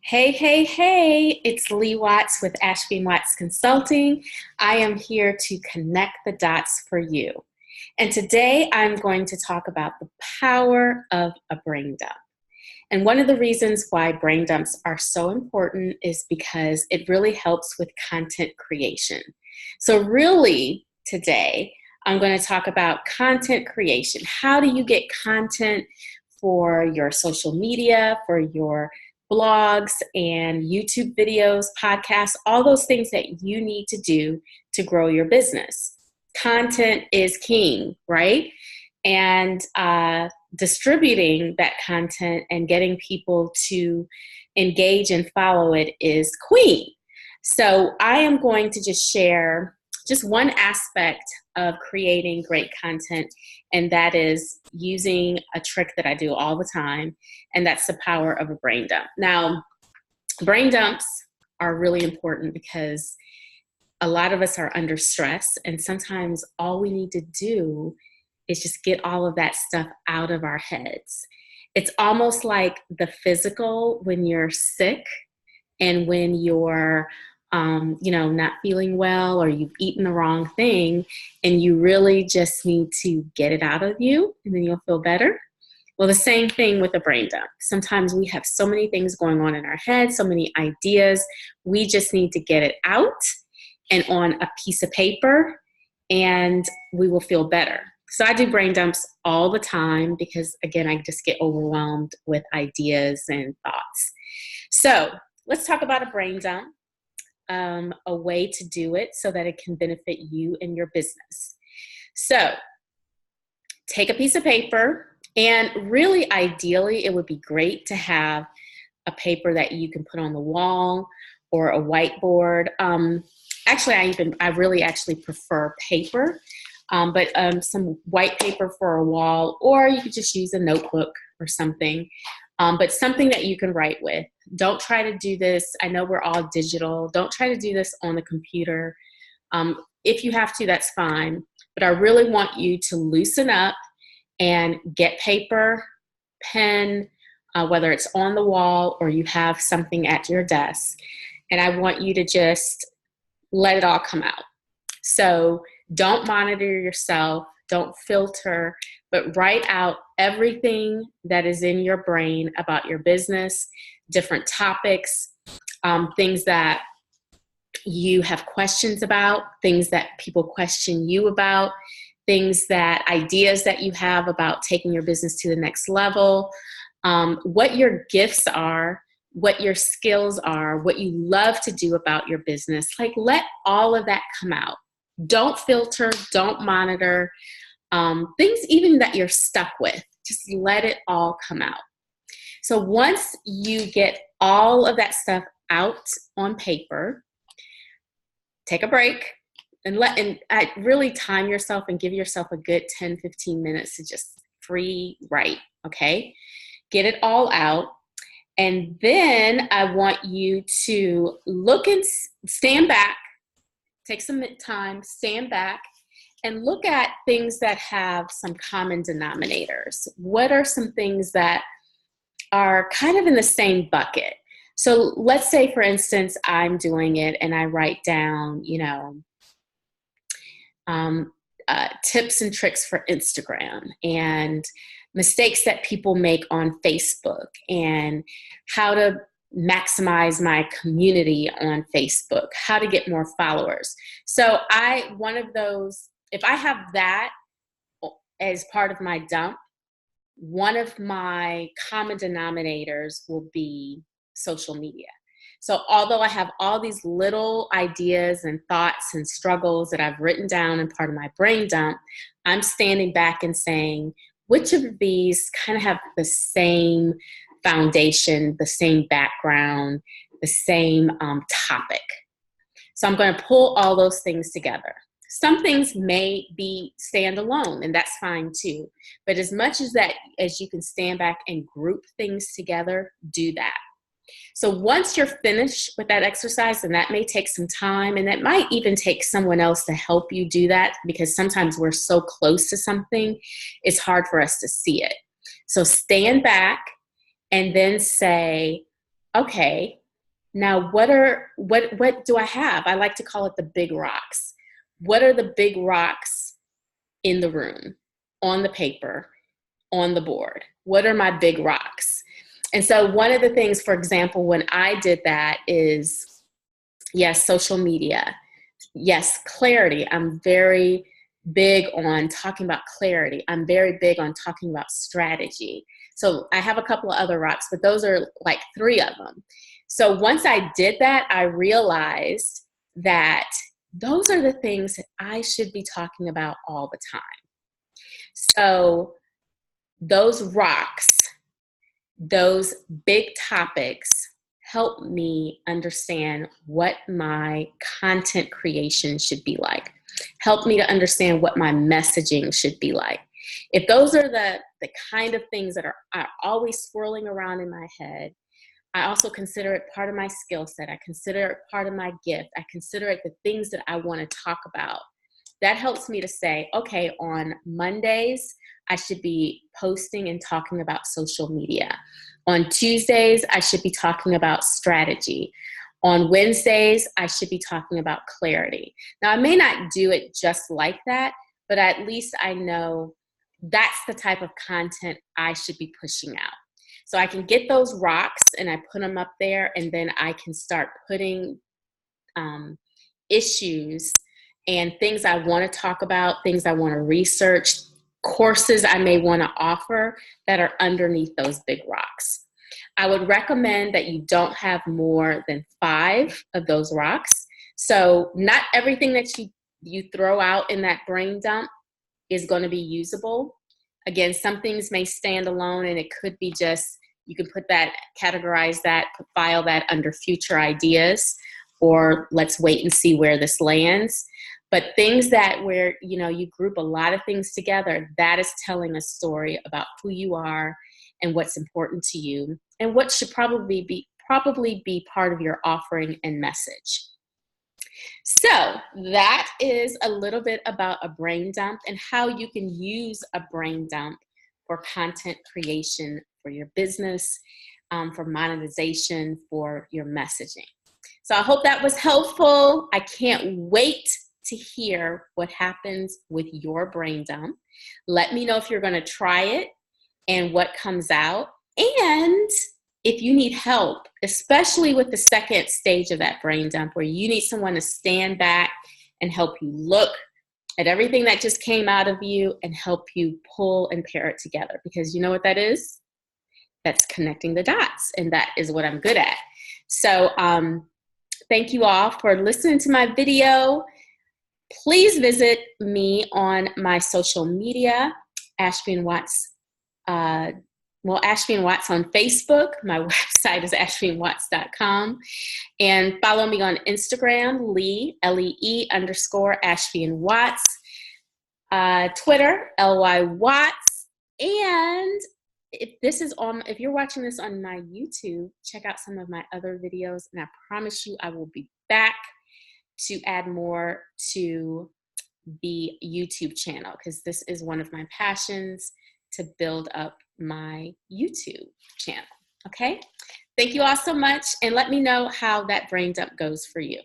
Hey, hey, hey, it's Lee Watts with Ashby Watts Consulting. I am here to connect the dots for you. And today I'm going to talk about the power of a brain dump. And one of the reasons why brain dumps are so important is because it really helps with content creation. So, really, today I'm going to talk about content creation. How do you get content for your social media, for your blogs and YouTube videos, podcasts, all those things that you need to do to grow your business? Content is king, right? And distributing that content and getting people to engage and follow it is queen. So I am going to just share just one aspect of creating great content, and that is using a trick that I do all the time, and that's the power of a brain dump. Now, brain dumps are really important because a lot of us are under stress, and sometimes all we need to do is just get all of that stuff out of our heads. It's almost like the physical when you're sick and when you're not feeling well, or you've eaten the wrong thing and you really just need to get it out of you, and then you'll feel better. Well, the same thing with a brain dump. Sometimes we have so many things going on in our head, so many ideas. We just need to get it out and on a piece of paper, and we will feel better. So I do brain dumps all the time because, again, I just get overwhelmed with ideas and thoughts. So let's talk about a brain dump, a way to do it so that it can benefit you and your business. So take a piece of paper, and really ideally it would be great to have a paper that you can put on the wall or a whiteboard. I really actually prefer paper, but some white paper for a wall, or you could just use a notebook or something, but something that you can write with. Don't try to do this. I know we're all digital. Don't try to do this on the computer. If you have to, that's fine, but I really want you to loosen up and get paper, pen, whether it's on the wall or you have something at your desk, and I want you to just let it all come out. So don't monitor yourself, don't filter, but write out everything that is in your brain about your business, different topics, things that you have questions about, things that people question you about, ideas that you have about taking your business to the next level, what your gifts are, what your skills are, what you love to do about your business. Like, let all of that come out. Don't filter, don't monitor, things even that you're stuck with. Just let it all come out. So once you get all of that stuff out on paper, take a break and really time yourself and give yourself a good 10-15 minutes to just free write, okay? Get it all out. And then I want you to look and stand back, take some time, stand back, and look at things that have some common denominators. What are some things that are kind of in the same bucket? So let's say, for instance, I'm doing it and I write down, tips and tricks for Instagram, and mistakes that people make on Facebook, and how to maximize my community on Facebook, how to get more followers. So if I have that as part of my dump, one of my common denominators will be social media. So although I have all these little ideas and thoughts and struggles that I've written down in part of my brain dump, I'm standing back and saying, which of these kind of have the same foundation, the same background, the same topic? So I'm going to pull all those things together. Some things may be standalone, and that's fine too. But as much as you can stand back and group things together, do that. So once you're finished with that exercise, and that may take some time, and that might even take someone else to help you do that, because sometimes we're so close to something, it's hard for us to see it. So stand back and then say, okay, now what do I have? I like to call it the big rocks. What are the big rocks in the room, on the paper, on the board? What are my big rocks? And so one of the things, for example, when I did that is, yes, social media. Yes, clarity. I'm very big on talking about clarity. I'm very big on talking about strategy. So I have a couple of other rocks, but those are like 3 of them. So once I did that, I realized that those are the things that I should be talking about all the time. So those rocks, those big topics, help me understand what my content creation should be like. Help me to understand what my messaging should be like. If those are the kind of things that are always swirling around in my head, I also consider it part of my skill set. I consider it part of my gift. I consider it the things that I want to talk about. That helps me to say, okay, on Mondays, I should be posting and talking about social media. On Tuesdays, I should be talking about strategy. On Wednesdays, I should be talking about clarity. Now, I may not do it just like that, but at least I know that's the type of content I should be pushing out. So I can get those rocks and I put them up there, and then I can start putting issues and things I want to talk about, things I want to research, courses I may want to offer that are underneath those big rocks. I would recommend that you don't have more than 5 of those rocks. So not everything that you throw out in that brain dump is going to be usable. Again, some things may stand alone, and it could be just, you can categorize that, file that under future ideas, or let's wait and see where this lands. But things that where, you group a lot of things together, that is telling a story about who you are and what's important to you and what should probably be part of your offering and message. So that is a little bit about a brain dump and how you can use a brain dump for content creation for your business, for monetization, for your messaging. So I hope that was helpful. I can't wait to hear what happens with your brain dump. Let me know if you're going to try it and what comes out. And if you need help, especially with the second stage of that brain dump, where you need someone to stand back and help you look at everything that just came out of you and help you pull and pair it together. Because you know what that is? That's connecting the dots. And that is what I'm good at. So thank you all for listening to my video. Please visit me on my social media, Ashby and Watts. Ashby and Watts on Facebook. My website is ashbyandwatts.com. And follow me on Instagram, Lee, Lee _ Ashby and Watts. Twitter, LY Watts. And if you're watching this on my YouTube, check out some of my other videos. And I promise you, I will be back to add more to the YouTube channel, because this is one of my passions, to build up my YouTube channel. Okay? Thank you all so much, and let me know how that brain dump goes for you.